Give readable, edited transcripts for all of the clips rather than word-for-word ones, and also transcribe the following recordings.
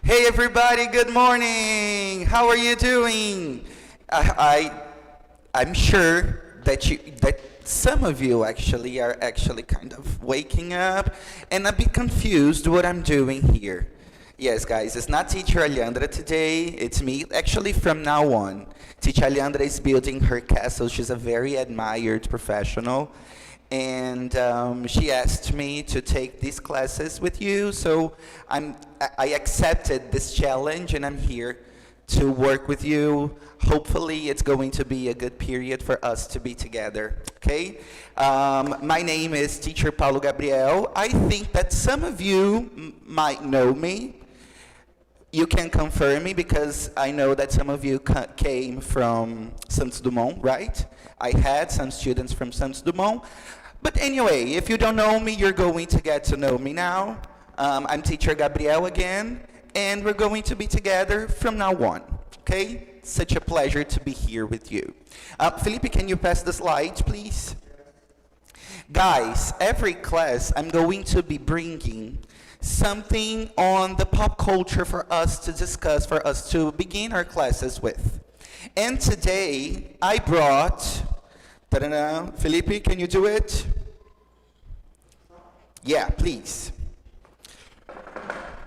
Hey everybody, good morning. How are you doing? I'm sure that some of you actually are actually kind of waking up and a bit confused what I'm doing here. Yes, guys, it's not Teacher Alejandra today. It's me. Actually, from now on, Teacher Alejandra is building her castle. She's a very admired professional. And she asked me to take these classes with you, so I accepted this challenge, and I'm here to work with you. Hopefully, it's going to be a good period for us to be together, okay? My name is Teacher Paulo Gabriel. I think that some of you might know me. You can confirm me because I know that some of you came from Santos Dumont, right? I had some students from Santos Dumont. But anyway, if you don't know me, you're going to get to know me now. I'm Teacher Gabriel again, and we're going to be together from now on, okay? Such a pleasure to be here with you. Felipe, can you pass the slides, please? Guys, every class I'm going to be bringing something on the pop culture for us to discuss, for us to begin our classes with. And today, I brought, Felipe, can you do it? Yeah, please.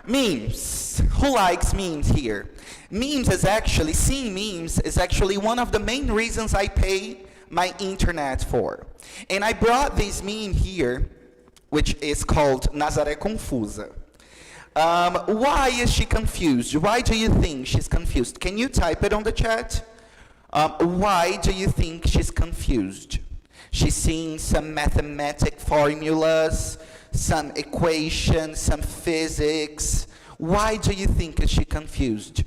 Memes. Who likes memes here? Seeing memes is actually one of the main reasons I pay my internet for. And I brought this meme here, which is called Nazaré Confusa. Why is she confused? Why do you think she's confused? Can you type it on the chat? Why do you think she's confused? She's seeing some mathematic formulas, some equations, some physics. Why do you think is she confused?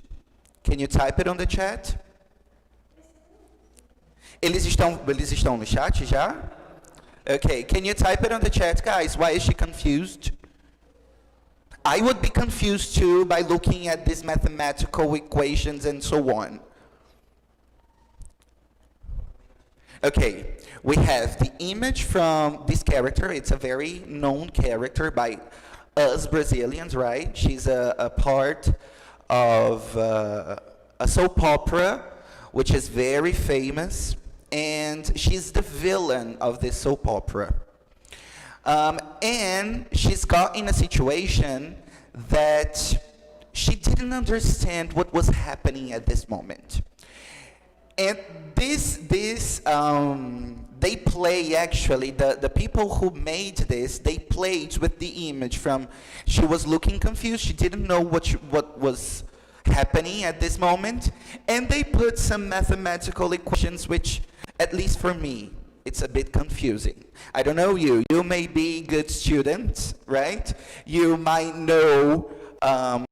Can you type it on the chat? Eles estão no chat já? Okay, can you type it on the chat, guys? Why is she confused? I would be confused too by looking at these mathematical equations and so on. Okay, we have the image from this character. It's a very known character by us Brazilians, right? She's a part of a soap opera, which is very famous, and she's the villain of this soap opera. And she's got in a situation that she didn't understand what was happening at this moment. And they play actually, the people who made this, they played with the image from, she was looking confused, she didn't know what was happening at this moment, and they put some mathematical equations which, at least for me, it's a bit confusing. I don't know you may be good students, right? You might know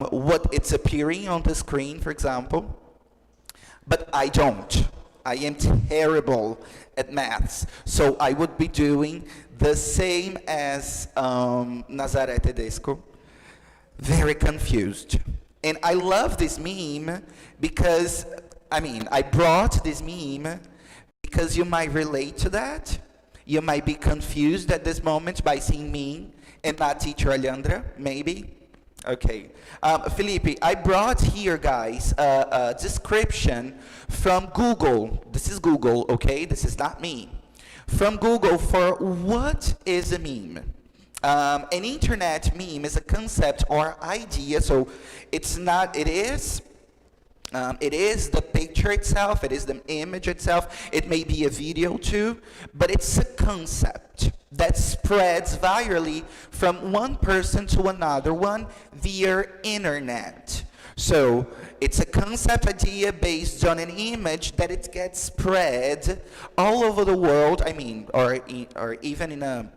what it's appearing on the screen, for example. But I don't. I am terrible at maths. So I would be doing the same as Nazaré Tedesco. Very confused. And I love this meme because, I brought this meme because you might relate to that. You might be confused at this moment by seeing me and not Teacher Alejandra, maybe. Okay. Felipe, I brought here, guys, a description from Google. This is Google, okay? This is not me. From Google for what is a meme. An internet meme is a concept or idea, so it's not, it is the picture itself, it is the image itself, it may be a video too, but it's a concept that spreads virally from one person to another one via internet. So it's a concept idea based on an image that it gets spread all over the world, or even in a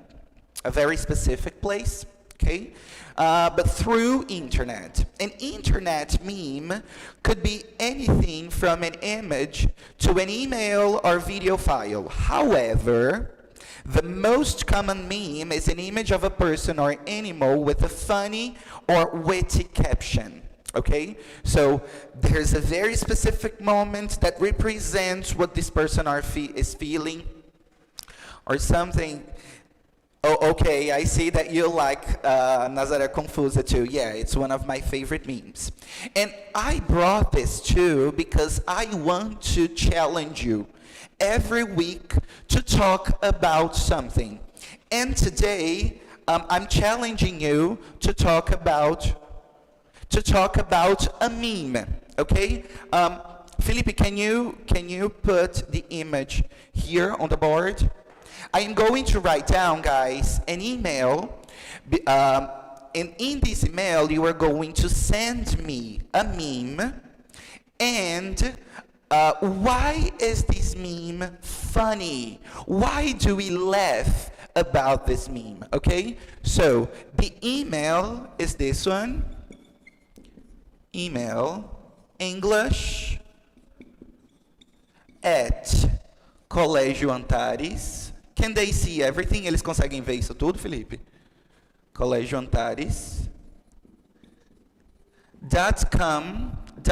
very specific place, okay? But through internet. An internet meme could be anything from an image to an email or video file. However, the most common meme is an image of a person or animal with a funny or witty caption. Okay? So there's a very specific moment that represents what this person is feeling or something. Oh, okay, I see that you like Nazaré Confusa too. Yeah, it's one of my favorite memes. And I brought this too because I want to challenge you every week to talk about something. And today, I'm challenging you to talk about a meme, okay? Felipe, can you put the image here on the board? I am going to write down, guys, an email, and in this email, you are going to send me a meme, and why is this meme funny? Why do we laugh about this meme, okay? So, the email is this one, email, English, at Colégio Antares. Can they see everything? Eles conseguem ver isso tudo, Felipe? Colégio Antares. .com.br.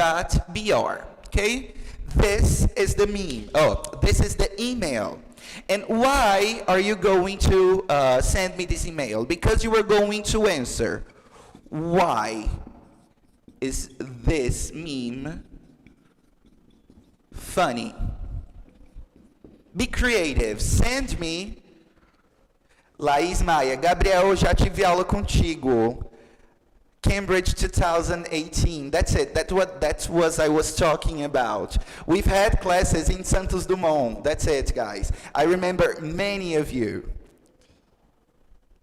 Okay? This is the meme. Oh, this is the email. And why are you going to send me this email? Because you are going to answer, why is this meme funny? Be creative. Send me. Laís Maia. Gabriel, já tive aula contigo. Cambridge 2018. That's it. That's what I was talking about. We've had classes in Santos Dumont. That's it, guys. I remember many of you.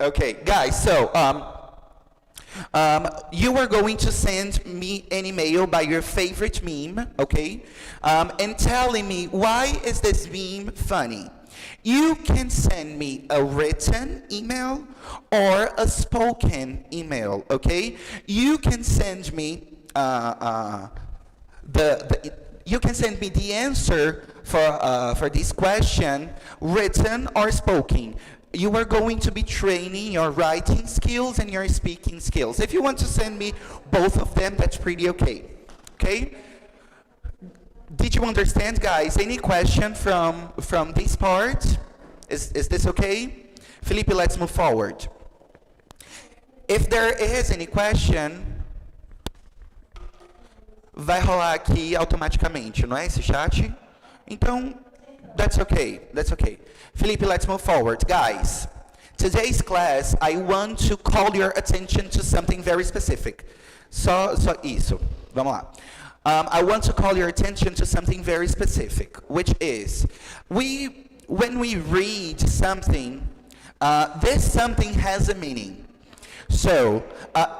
Okay, guys, so you are going to send me an email by your favorite meme, okay? And telling me, why is this meme funny? You can send me a written email or a spoken email, okay? You can send me you can send me the answer for this question, written or spoken. You are going to be training your writing skills and your speaking skills. If you want to send me both of them, that's pretty okay. Okay? Did you understand, guys? Any question from this part? Is this okay? Felipe, let's move forward. If there is any question, vai rolar aqui automaticamente, não é esse chat? Então, that's okay. That's okay. Felipe, let's move forward. Guys, today's class, I want to call your attention to something very specific. Só isso. Vamos lá. I want to call your attention to something very specific, which is, when we read something, this something has a meaning. So,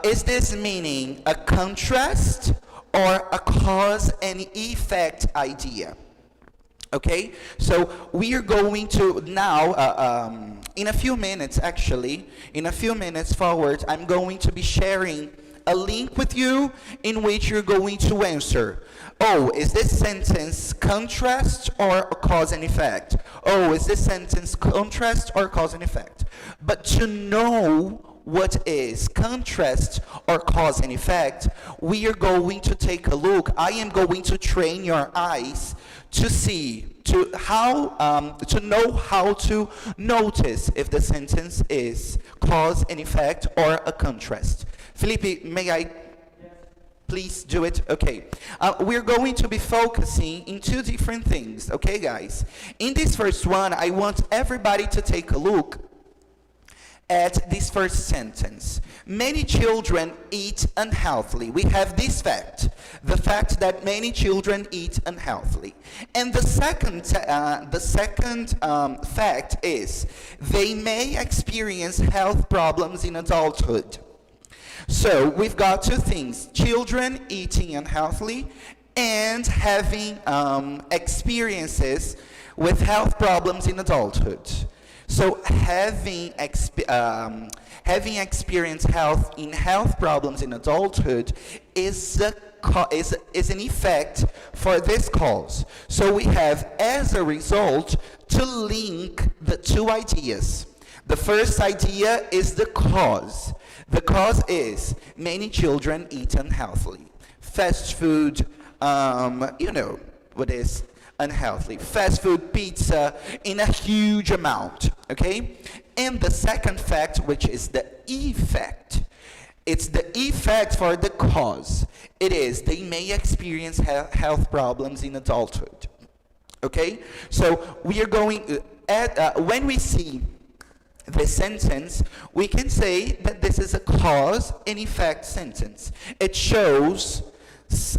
is this meaning a contrast or a cause and effect idea? Okay, so we are going to now, in a few minutes forward, I'm going to be sharing a link with you in which you're going to answer, oh, is this sentence contrast or cause and effect? Oh, is this sentence contrast or cause and effect? But to know what is contrast or cause and effect, we are going to take a look. I am going to train your eyes to see, to know how to notice if the sentence is cause and effect or a contrast. Felipe, may I please do it? Okay. We're going to be focusing in two different things, okay, guys? In this first one, I want everybody to take a look at this first sentence. Many children eat unhealthily. We have this fact, the fact that many children eat unhealthily. And the second fact is, they may experience health problems in adulthood. So we've got two things, children eating unhealthily and having experiences with health problems in adulthood. So having experienced health problems in adulthood is an effect for this cause. So we have, as a result, to link the two ideas. The first idea is the cause. The cause is many children eat unhealthily. Fast food, you know what is unhealthy. Fast food, pizza, in a huge amount, okay? And the second fact, which is the effect. It's the effect for the cause. It is, they may experience health problems in adulthood. Okay? So we are going, when we see this sentence, we can say that this is a cause and effect sentence. It shows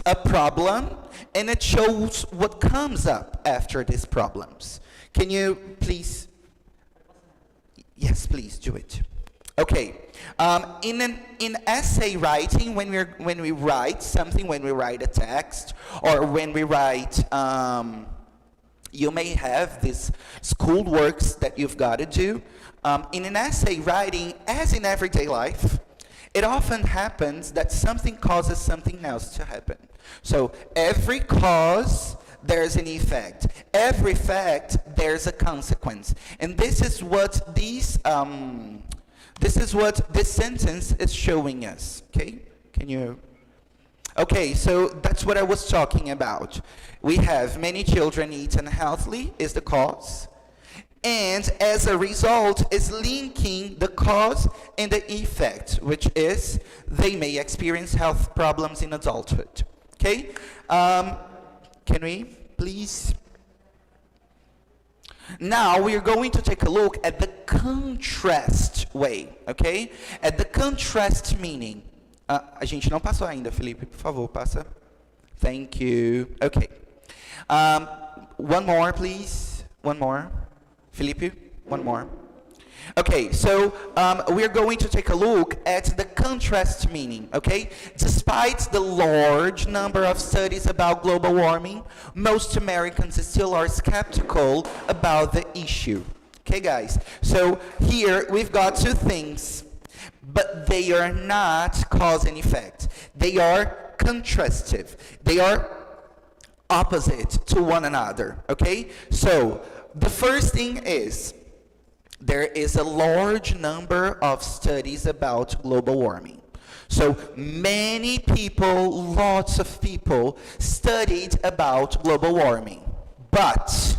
a problem, and it shows what comes up after these problems. Can you please? Yes, please do it. Okay. In essay writing, when we write something, when we write a text, or when we write, you may have these school works that you've got to do. In an essay writing, as in everyday life, it often happens that something causes something else to happen. So every cause, there's an effect. Every effect, there's a consequence. And this is what this sentence is showing us. Okay? Can you? Okay, so that's what I was talking about. We have many children eat unhealthily is the cause. And as a result is linking the cause and the effect, which is they may experience health problems in adulthood. Okay? Can we please? Now we are going to take a look at the contrast way, okay? At the contrast meaning. A gente não passou ainda, Felipe, por favor, passa. Thank you. Okay. One more, please. One more. Felipe, one more. Okay, so we're going to take a look at the contrast meaning, okay? Despite the large number of studies about global warming, most Americans still are skeptical about the issue. Okay, guys? So here we've got two things, but they are not cause and effect. They are contrastive. They are opposite to one another, okay? So the first thing is, there is a large number of studies about global warming. So many people, lots of people studied about global warming. But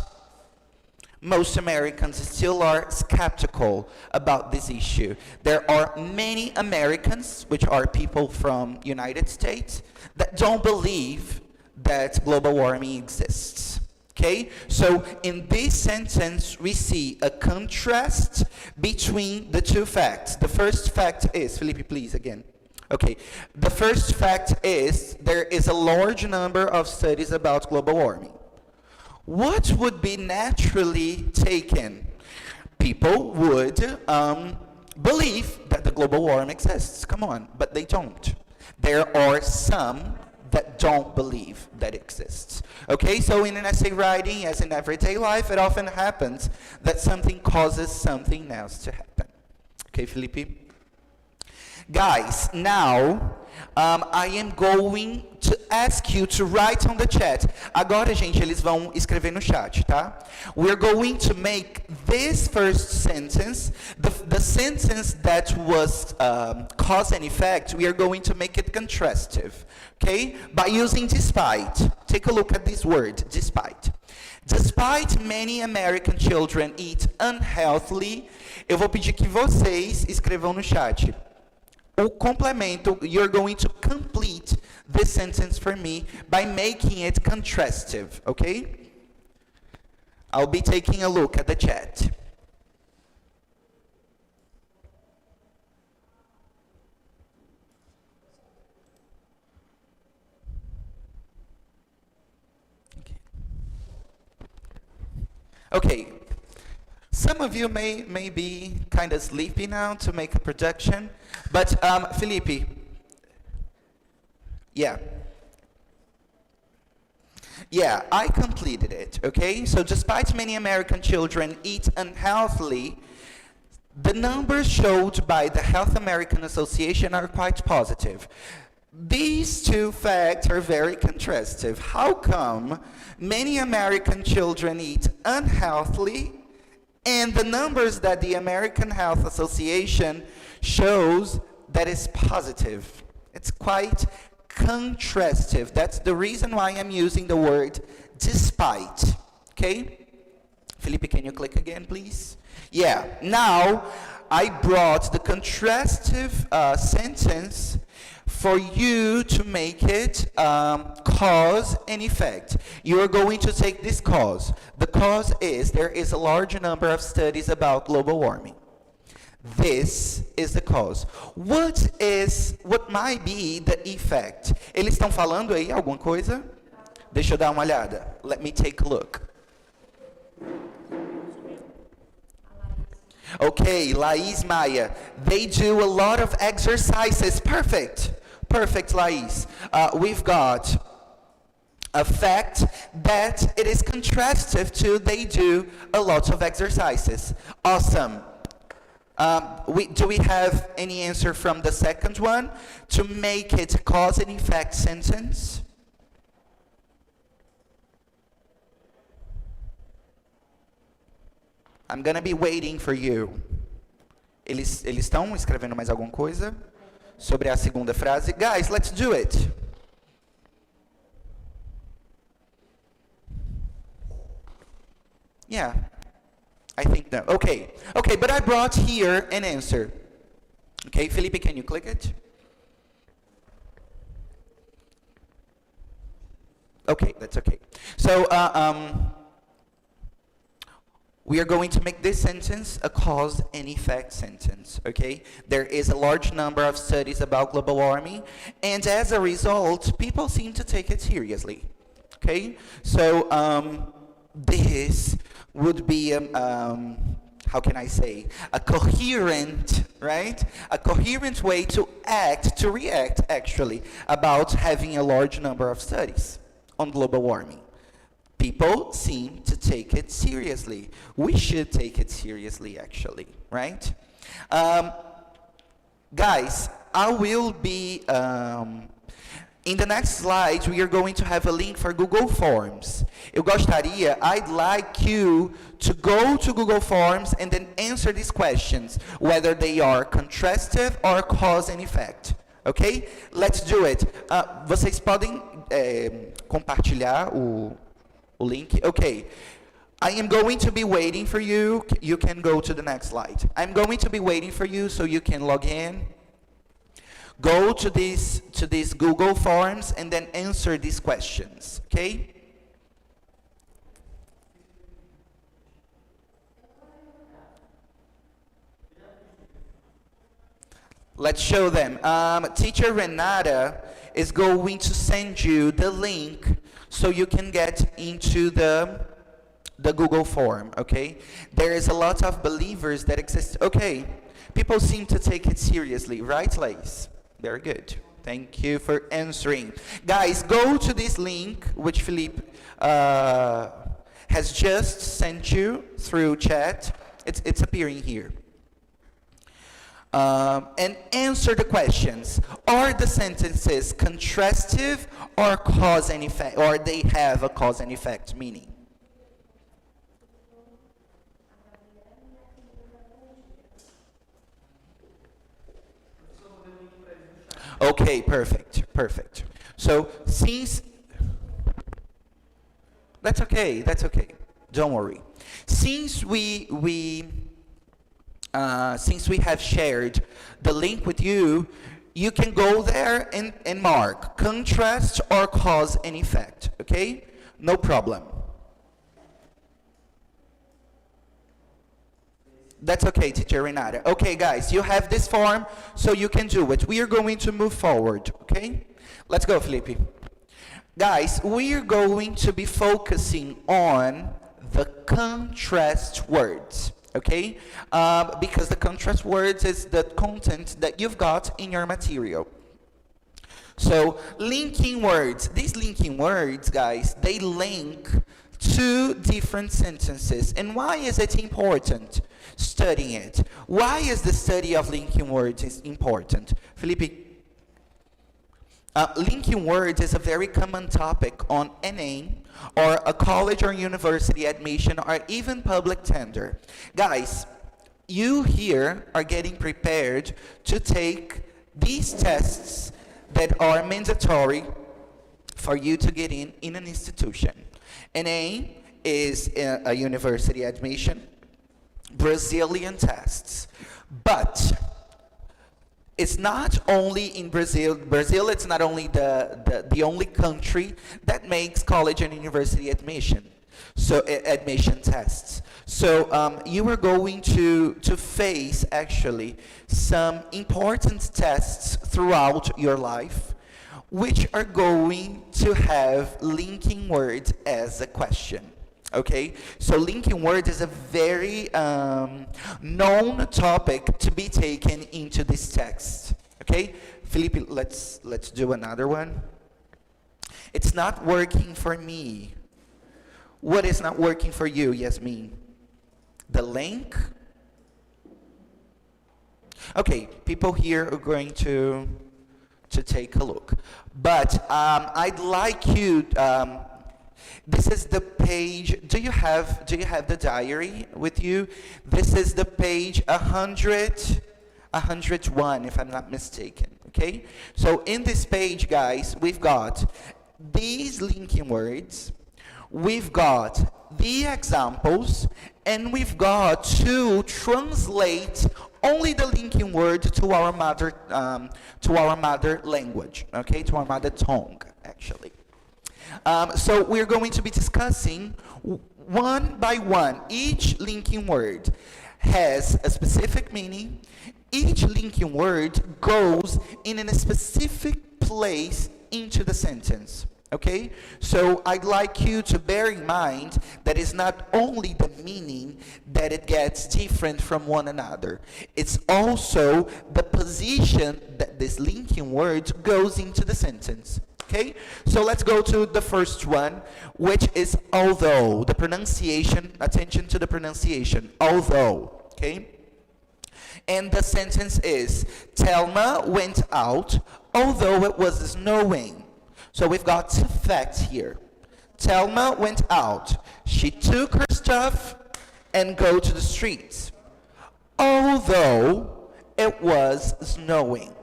most Americans still are skeptical about this issue. There are many Americans, which are people from United States, that don't believe that global warming exists. Okay, so in this sentence, we see a contrast between the two facts. The first fact is, Felipe, please, again. Okay, the first fact is there is a large number of studies about global warming. What would be naturally taken? People would believe that the global warming exists. Come on, but they don't. There are some that don't believe that exists. Okay, so in an essay writing, as in everyday life, it often happens that something causes something else to happen. Okay, Felipe? Guys, now I am going to ask you to write on the chat. Agora, gente, eles vão escrever no chat, tá? We're going to make this first sentence, the sentence that was cause and effect, we are going to make it contrastive, okay? By using despite. Take a look at this word, despite. Despite many American children eat unhealthily, eu vou pedir que vocês escrevam no chat. O complemento, you're going to complete this sentence for me by making it contrastive, okay? I'll be taking a look at the chat. Okay. Some of you may be kind of sleepy now to make a production, but Felipe, yeah, I completed it, okay? So despite many American children eat unhealthily, the numbers showed by the Health American Association are quite positive. These two facts are very contrastive. How come many American children eat unhealthily, and the numbers that the American Health Association shows that is positive? It's quite contrastive. That's the reason why I'm using the word despite, okay? Felipe, can you click again, please? Yeah, now I brought the contrastive sentence for you to make it cause and effect. You are going to take this cause. The cause is there is a large number of studies about global warming. This is the cause. What might be the effect? Eles estão falando aí alguma coisa? Deixa eu dar uma olhada. Let me take a look. Okay, Laís Maia. They do a lot of exercises. Perfect. Perfect, Laís. We've got a fact that it is contrastive to they do a lot of exercises. Awesome. Do we have any answer from the second one? To make it a cause and effect sentence? I'm gonna be waiting for you. Eles estão escrevendo mais alguma coisa sobre a segunda frase? Guys, let's do it. Yeah, I think no. Okay, but I brought here an answer. Okay, Felipe, can you click it? Okay, that's okay. So, we are going to make this sentence a cause and effect sentence, okay? There is a large number of studies about global warming, and as a result, people seem to take it seriously, okay? So, this would be, how can I say, a coherent, right? A coherent way to react, actually, about having a large number of studies on global warming. People seem to take it seriously. We should take it seriously, actually, right? Guys, I will be, in the next slide, we are going to have a link for Google Forms. I'd like you to go to Google Forms and then answer these questions, whether they are contrastive or cause and effect. Okay? Let's do it. Vocês podem compartilhar o link? Okay. I am going to be waiting for you. You can go to the next slide. I'm going to be waiting for you so you can log in. Go to these Google Forms and then answer these questions, okay? Let's show them. Teacher Renata is going to send you the link so you can get into the Google form, okay? There is a lot of believers that exist. Okay, people seem to take it seriously, right, Lace? Very good. Thank you for answering. Guys, go to this link, which Philippe has just sent you through chat. It's appearing here. And answer the questions. Are the sentences contrastive or cause and effect, or they have a cause and effect meaning? Okay, perfect. So since that's okay. Don't worry. Since we have shared the link with you, you can go there and mark contrast or cause and effect. Okay, no problem. That's okay, Teacher Renata. Okay, guys, you have this form, so you can do it. We are going to move forward, okay? Let's go, Felipe. Guys, we are going to be focusing on the contrast words, okay? Because the contrast words is the content that you've got in your material. So, linking words. These linking words, guys, they link two different sentences. And why is it important? Studying it. Why is the study of linking words important? Felipe, linking words is a very common topic on NA or a college or university admission or even public tender. Guys, you here are getting prepared to take these tests that are mandatory for you to get in an institution. NA is a university admission, Brazilian tests. But it's not only in Brazil. Brazil, it's not only the only country that makes college and university admission. So admission tests. So you are going to face actually some important tests throughout your life, which are going to have linking words as a question. Okay, so linking word is a very known topic to be taken into this text. Okay, Felipe, let's do another one. It's not working for me. What is not working for you, Yasmin? The link? Okay, people here are going to take a look. But I'd like you, this is the page, do you have the diary with you? This is the page 101, if I'm not mistaken, okay? So in this page, guys, we've got these linking words, we've got the examples, and we've got to translate only the linking word to our mother language, okay, to our mother tongue, actually. So we're going to be discussing one by one. Each linking word has a specific meaning. Each linking word goes in a specific place into the sentence. Okay? So I'd like you to bear in mind that it's not only the meaning that it gets different from one another. It's also the position that this linking word goes into the sentence. Okay? So let's go to the first one, which is although. The pronunciation, attention to the pronunciation, although. Okay? And the sentence is, Thelma went out although it was snowing. So we've got two facts here. Thelma went out. She took her stuff and go to the streets. Although it was snowing.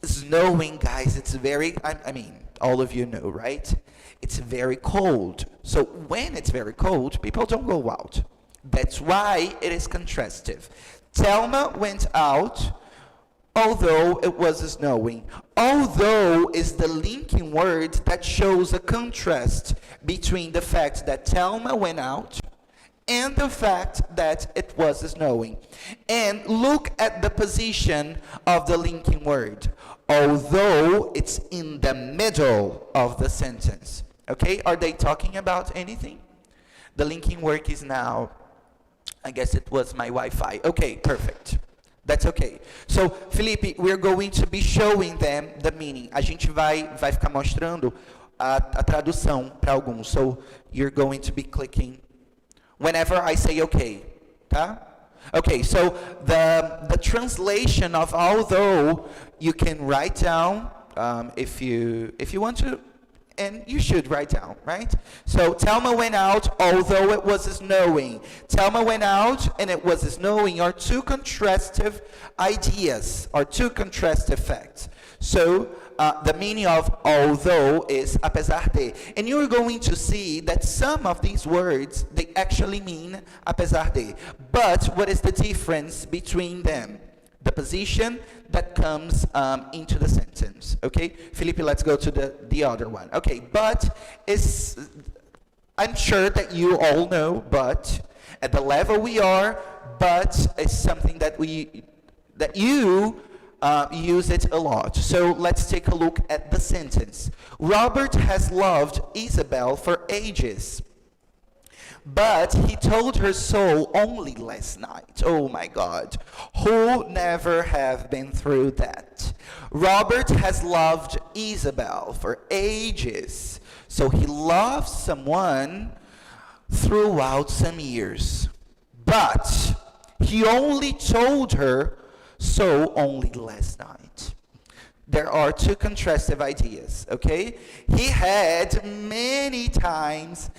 Snowing, guys, it's very, I mean, all of you know, right? It's very cold. So when it's very cold, people don't go out. That's why it is contrastive. Thelma went out although it was snowing. Although is the linking word that shows a contrast between the fact that Thelma went out and the fact that it was snowing. And look at the position of the linking word. Although it's in the middle of the sentence. Okay, are they talking about anything? The linking word is now, I guess it was my Wi-Fi. Okay, perfect. That's okay. So, Felipe, we're going to be showing them the meaning. A gente vai ficar mostrando a tradução para alguns. So, you're going to be clicking whenever I say okay. Tá? Okay, so the translation of although you can write down if you want to, and you should write down, right? So Thelma went out although it was snowing. Thelma went out and it was snowing are two contrastive ideas, or two contrastive facts. So the meaning of although is apesar de. And you're going to see that some of these words, they actually mean apesar de. But what is the difference between them? The position that comes into the sentence. Okay, Felipe, let's go to the other one. Okay, but is, I'm sure that you all know, but at the level we are, but is something that you use it a lot. So let's take a look at the sentence. Robert has loved Isabel for ages, but he told her so only last night. Oh my God. Who never have been through that? Robert has loved Isabel for ages. So he loved someone throughout some years. But he only told her so only last night. There are two contrastive ideas, okay? He had many times,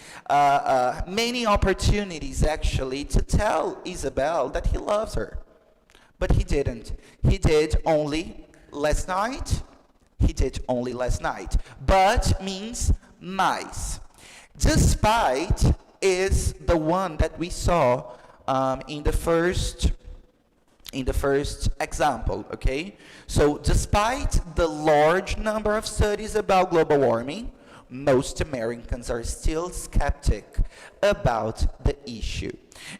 many opportunities actually to tell Isabel that he loves her. But he didn't. He did only last night. He did only last night. But means mais. Despite is the one that we saw in the first example, okay? So despite the large number of studies about global warming, most Americans are still skeptic about the issue.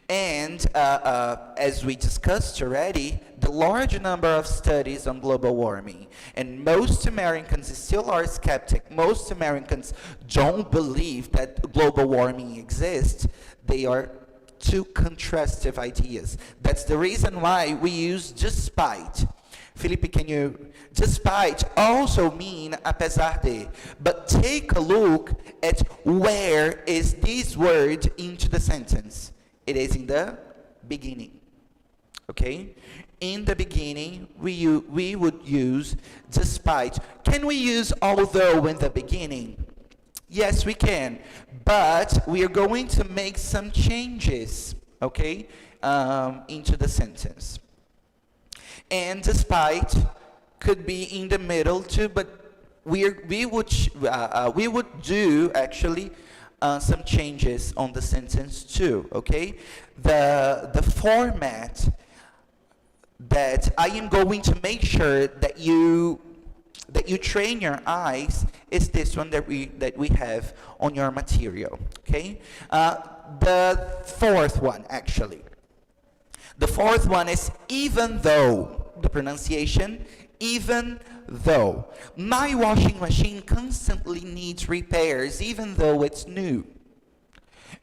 And as we discussed already, the large number of studies on global warming, and most Americans still are skeptic. Most Americans don't believe that global warming exists. They are two contrastive ideas. That's the reason why we use despite. Felipe, can you... Despite also mean apesar de. But take a look at where is this word into the sentence. It is in the beginning. Okay? In the beginning, we would use despite. Can we use although in the beginning? Yes, we can. But we are going to make some changes, okay, into the sentence. And despite could be in the middle too, but we would do actually some changes on the sentence too, okay? The format that I am going to make sure that you train your eyes is this one that we have on your material, okay? The fourth one, actually. The fourth one is even though, the pronunciation, even though. My washing machine constantly needs repairs, even though it's new.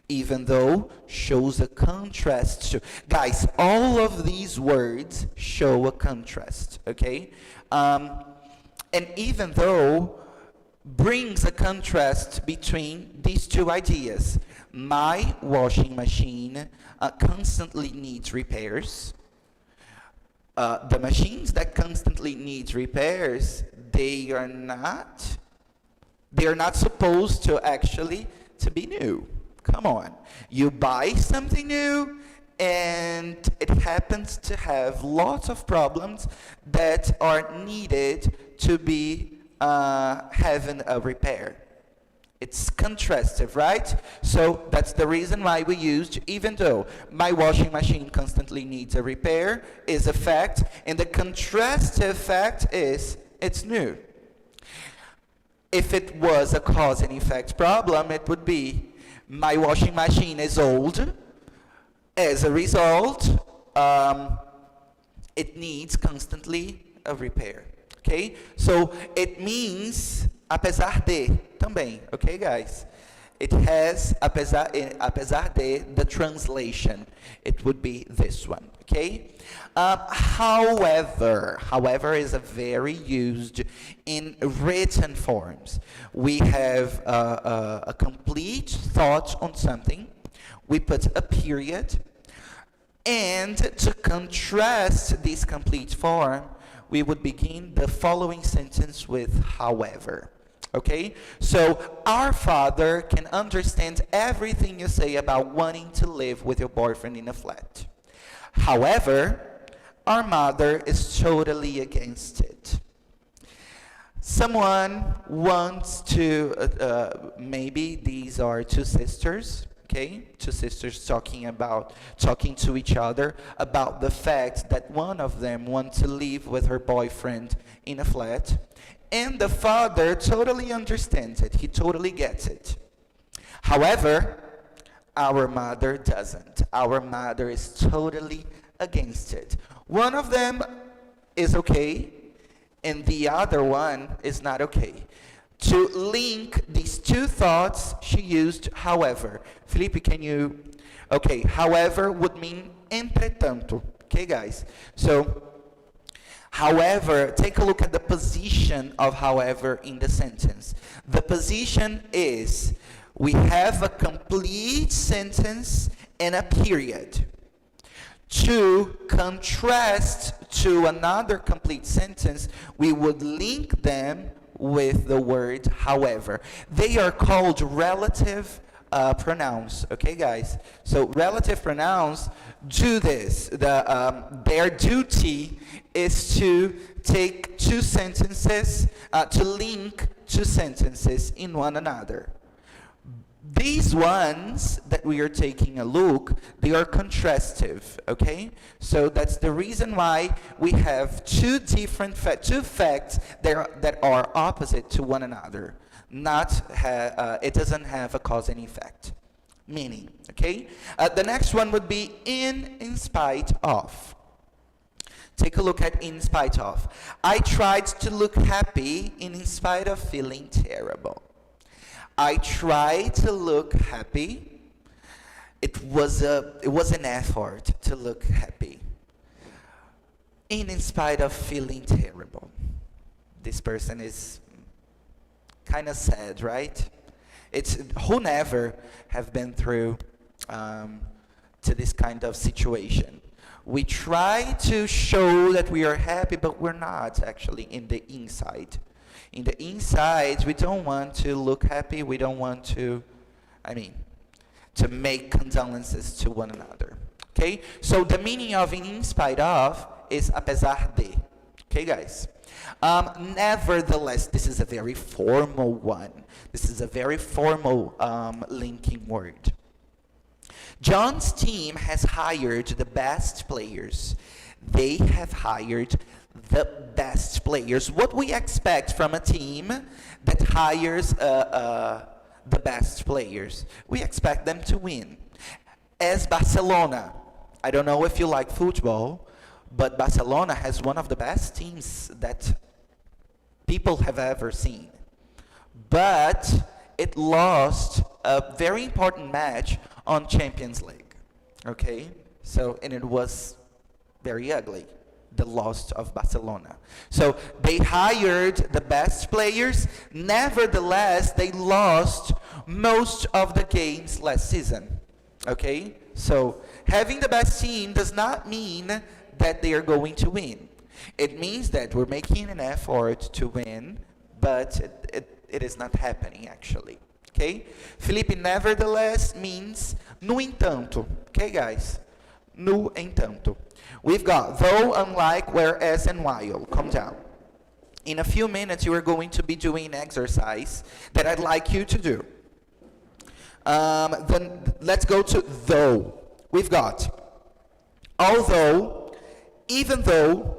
Even though shows a contrast to. Guys, all of these words show a contrast, okay? And even though brings a contrast between these two ideas. My washing machine constantly needs repairs. The machines that constantly needs repairs, they are not supposed to actually to be new. Come on. You buy something new and it happens to have lots of problems that are needed to be having a repair. It's contrastive, right? So that's the reason why we used even though. My washing machine constantly needs a repair is a fact, and the contrastive fact is it's new. If it was a cause and effect problem, it would be my washing machine is old. As a result, it needs constantly a repair. Okay? So it means apesar de também, okay, guys? It has apesar de, the translation. It would be this one, okay? However is a very used in written forms. We have a complete thought on something. We put a period. And to contrast this complete form, we would begin the following sentence with however. Okay? So, our father can understand everything you say about wanting to live with your boyfriend in a flat. However, our mother is totally against it. Someone wants to, maybe these are two sisters, okay? Two sisters talking to each other about the fact that one of them wants to live with her boyfriend in a flat. And the father totally understands it. He totally gets it. However, our mother doesn't. Our mother is totally against it. One of them is okay, and the other one is not okay. To link these two thoughts, she used however. Felipe, can you... Okay, however would mean entretanto. Okay, guys? So, however, take a look at the position of however in the sentence. The position is, we have a complete sentence and a period. To contrast to another complete sentence, we would link them with the word however. They are called relative pronouns, okay, guys? So relative pronouns do this. Their duty is to take two sentences, to link two sentences in one another. These ones that we are taking a look, they are contrastive, okay? So that's the reason why we have two facts that are opposite to one another. It doesn't have a cause and effect. Meaning, okay? The next one would be in spite of. Take a look at in spite of. I tried to look happy in spite of feeling terrible. I tried to look happy. It was an effort to look happy. In spite of feeling terrible. This person is kind of sad, right? It's who never have been through to this kind of situation. We try to show that we are happy, but we're not actually in the inside. In the inside, we don't want to look happy. We don't want to, to make condolences to one another. Okay? So the meaning of in spite of is apesar de. Okay, guys? Nevertheless, this is a very formal one. This is a very formal linking word. John's team has hired the best players. They have hired the best players. What we expect from a team that hires the best players? We expect them to win. As Barcelona, I don't know if you like football, but Barcelona has one of the best teams that people have ever seen. But it lost a very important match on Champions League, okay? So, and it was very ugly, the loss of Barcelona. So they hired the best players. Nevertheless, they lost most of the games last season, okay? So having the best team does not mean that they are going to win. It means that we're making an effort to win, but it is not happening actually. Okay? Felipe, nevertheless means no entanto. Okay, guys? No entanto. We've got though, unlike, whereas, and while. Calm down. In a few minutes, you are going to be doing an exercise that I'd like you to do. Then let's go to though. We've got although, even though,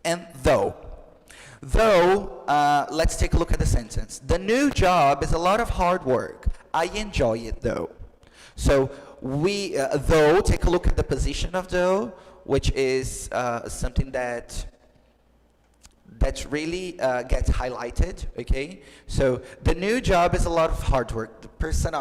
and though. Though, let's take a look at the sentence. The new job is a lot of hard work. I enjoy it though. So we, though, take a look at the position of though, which is something that really gets highlighted, okay? So the new job is a lot of hard work. The person,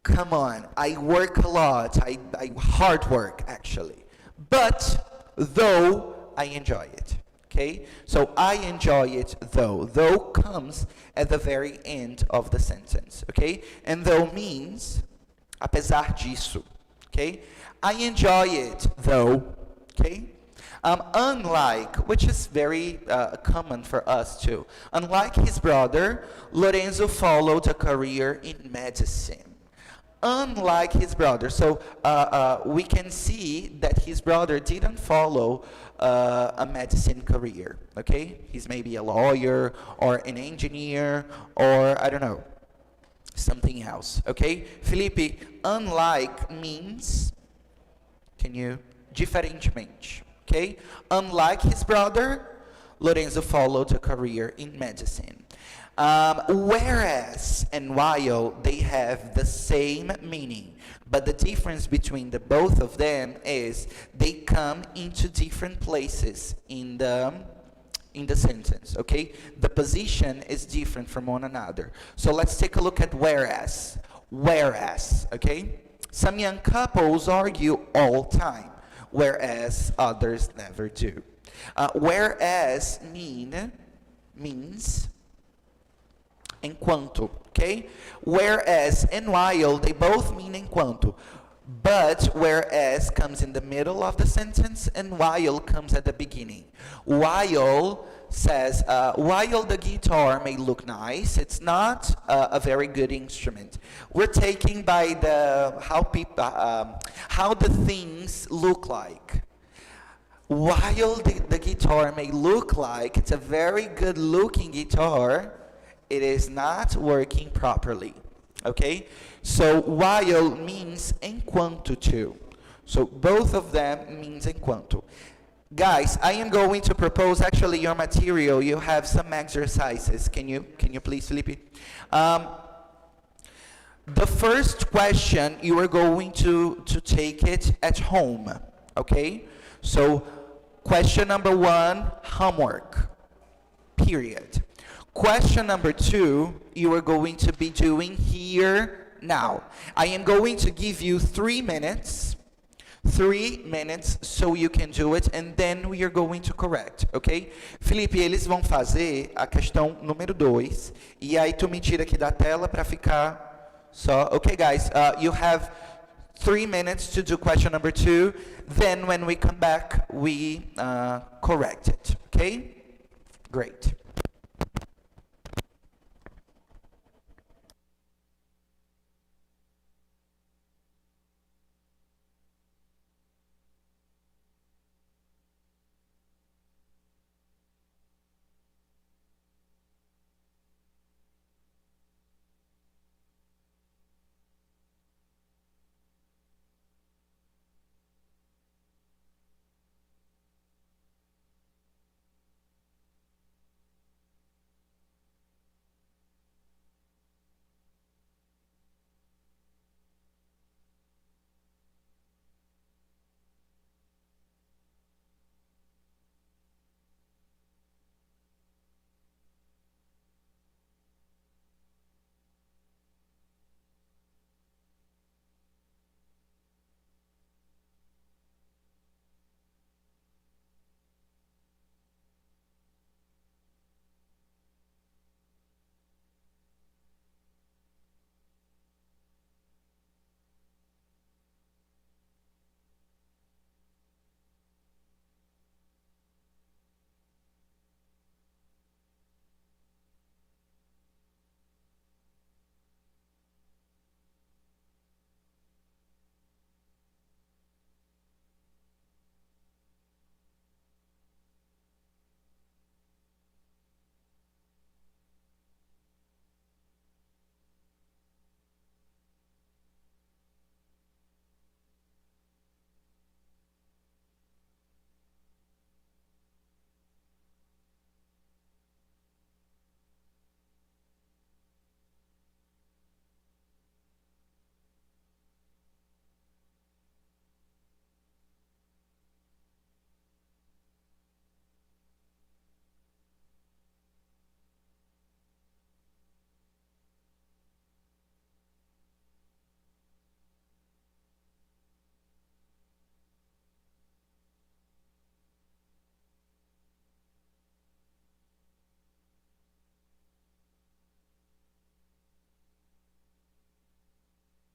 come on, I work a lot. I hard work actually. But though I enjoy it. Okay, so I enjoy it though. Though comes at the very end of the sentence. Okay, and though means apesar disso. Okay, I enjoy it though. Okay, unlike, which is very common for us too. Unlike his brother, Lorenzo followed a career in medicine. Unlike his brother, so we can see that his brother didn't follow a medicine career, okay? He's maybe a lawyer or an engineer or, I don't know, something else, okay? Felipe, unlike means, can you, diferentemente, okay? Unlike his brother, Lorenzo followed a career in medicine. Whereas and while they have the same meaning, but the difference between the both of them is they come into different places in the sentence, okay? The position is different from one another. So let's take a look at whereas. Whereas, okay? Some young couples argue all time, whereas others never do. Whereas means enquanto, okay? Whereas and while, they both mean enquanto. But whereas comes in the middle of the sentence and while comes at the beginning. While says, while the guitar may look nice, it's not a very good instrument. We're taking by the how the things look like. While the guitar may look like it's a very good looking guitar, it is not working properly, Okay? So while means enquanto to. So both of them means enquanto. Guys, I am going to propose actually your material. You have some exercises. Can you please, Felipe? The first question, you are going to take it at home, okay? So, question number 1, homework, period. Question number 2, you are going to be doing here now. I am going to give you 3 minutes, 3 minutes, so you can do it, and then we are going to correct, ok? Felipe, eles vão fazer a questão número 2, e aí tu me tira aqui da tela para ficar só. Okay, guys, you have 3 minutes to do question number 2, then when we come back, we correct it, okay? Great.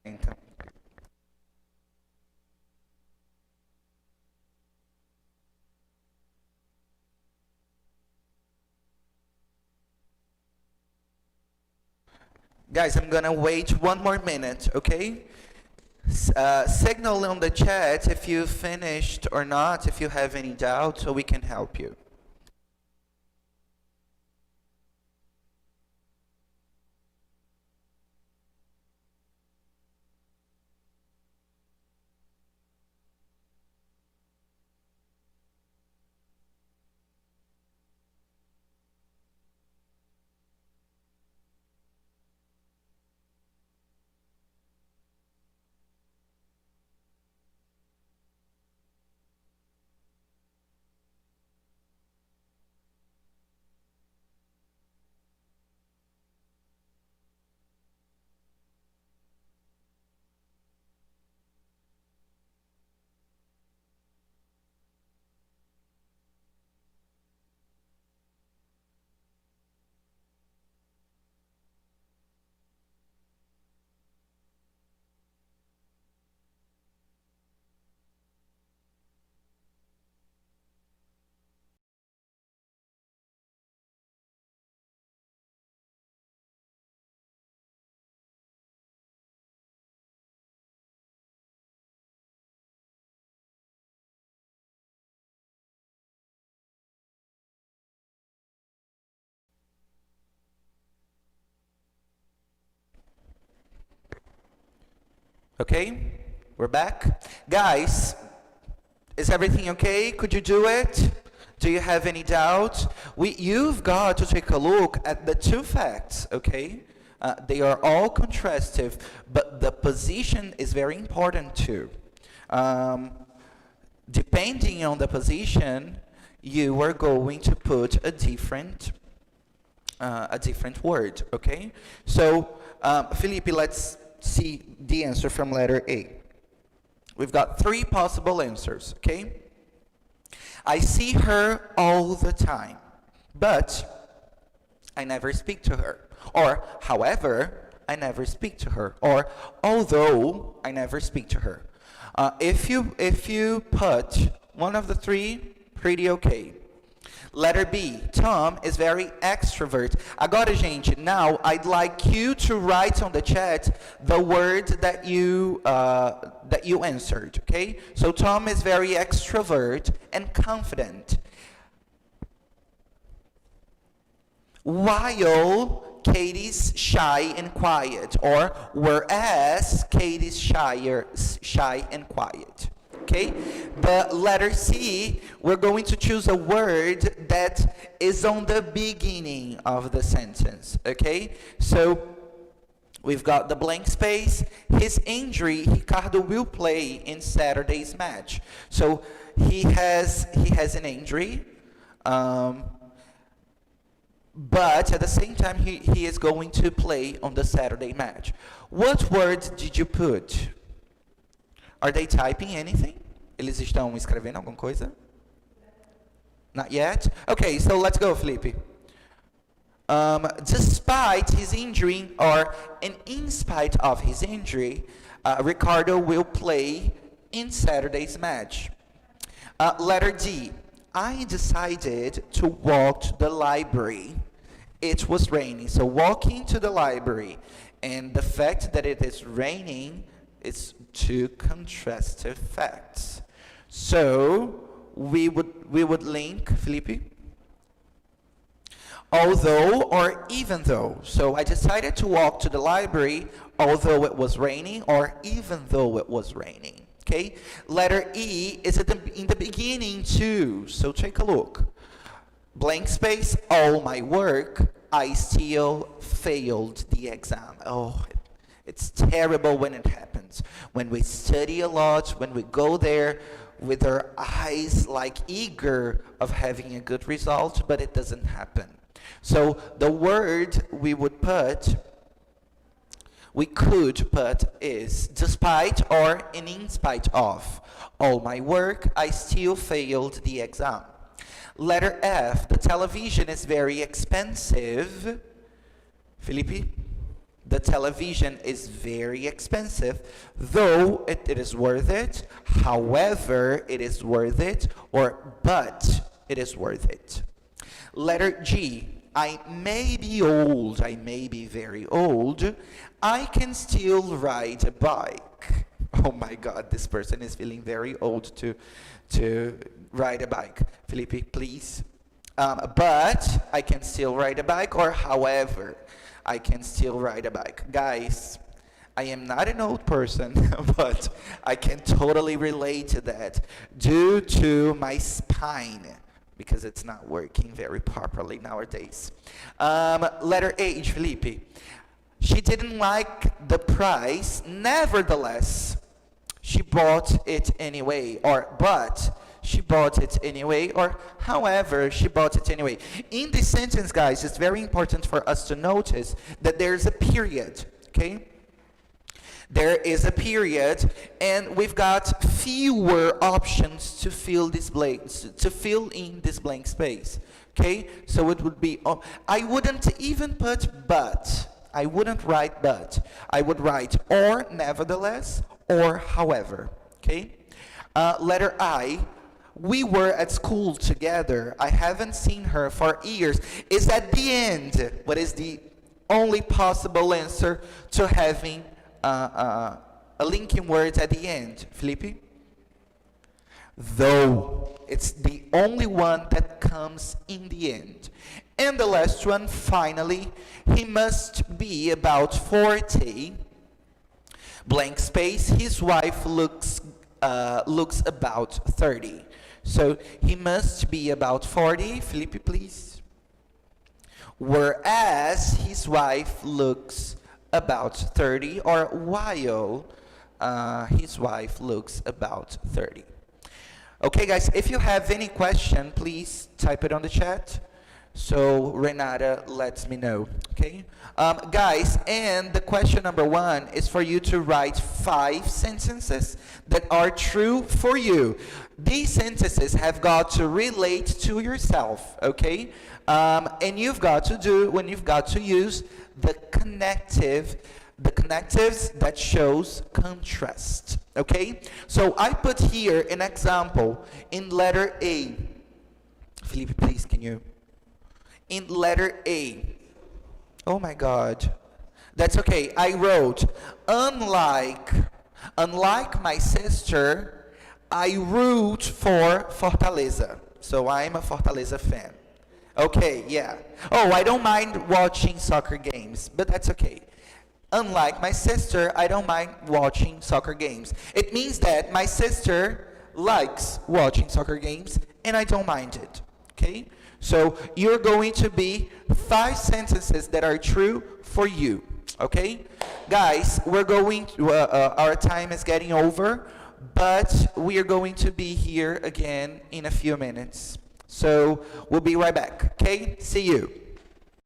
Então. Guys, I'm gonna wait 1 more minute, okay? Signal on the chat if you finished or not, if you have any doubt, so we can help you. Okay, we're back. Guys, is everything okay? Could you do it? Do you have any doubt? You've got to take a look at the two facts, okay? They are all contrastive, but the position is very important too. Depending on the position, you are going to put a different word, okay? So, Felipe, let's see the answer from letter A. We've got three possible answers, okay? I see her all the time, but I never speak to her. Or, however, I never speak to her. Or, although I never speak to her. If you put one of the three, pretty okay. Letter B, Tom is very extrovert. Agora, gente, now I'd like you to write on the chat the word that you answered, okay? So Tom is very extrovert and confident. While Katie's shy and quiet, or whereas Katie's shy and quiet. Okay, the letter C, we're going to choose a word that is on the beginning of the sentence, okay? So, we've got the blank space. His injury, Ricardo will play in Saturday's match. So, he has an injury, but at the same time, he is going to play on the Saturday match. What word did you put? Are they typing anything? Eles estão escrevendo alguma coisa? Not yet? Okay, so let's go, Felipe. Despite his injury, or in spite of his injury, Ricardo will play in Saturday's match. Letter D. I decided to walk to the library. It was raining. So walking to the library and the fact that it is raining, it's two contrastive facts. So we would link, Felipe, although or even though. So I decided to walk to the library although it was raining, or even though it was raining. Okay. Letter E is in the beginning too. So take a look. Blank space. All my work. I still failed the exam. Oh. It's terrible when it happens. When we study a lot, when we go there with our eyes like eager of having a good result, but it doesn't happen. So the word we could put is despite or in spite of. All my work, I still failed the exam. Letter F, the television is very expensive. Felipe? The television is very expensive, though it is worth it. However, it is worth it, or but it is worth it. Letter G. I may be old, I may be very old. I can still ride a bike. Oh my God, this person is feeling very old to ride a bike. Felipe, please. But I can still ride a bike, or however. I can still ride a bike. Guys, I am not an old person, but I can totally relate to that due to my spine, because it's not working very properly nowadays. Letter H, Felipe. She didn't like the price, nevertheless, she bought it anyway, or but she bought it anyway, or however, she bought it anyway. In this sentence, guys, it's very important for us to notice that there's a period, okay? There is a period, and we've got fewer options to fill in this blank space, okay? So it would be, I wouldn't even put but. I wouldn't write but. I would write or, nevertheless, or however, okay? Letter I. We were at school together. I haven't seen her for years. Is at the end. What is the only possible answer to having a linking word at the end, Felipe? Though. It's the only one that comes in the end. And the last one, finally, he must be about 40. Blank space, his wife looks about 30. So he must be about 40. Felipe, please. Whereas his wife looks about 30, or while his wife looks about 30. Okay, guys, if you have any question, please type it on the chat. So Renata lets me know, okay? Guys, and the question number 1 is for you to write 5 sentences that are true for you. These sentences have got to relate to yourself, okay? And you've got to use the connectives that shows contrast, okay? So I put here an example in letter A. Felipe, please, can you? In letter A. Oh my God. That's okay. I wrote, unlike my sister, I root for Fortaleza. So I'm a Fortaleza fan. Okay, yeah. Oh, I don't mind watching soccer games, but that's okay. Unlike my sister, I don't mind watching soccer games. It means that my sister likes watching soccer games, and I don't mind it, okay? So you're going to be 5 sentences that are true for you, okay? Guys, we're going to, our time is getting over, but we are going to be here again in a few minutes. So we'll be right back, okay? See you.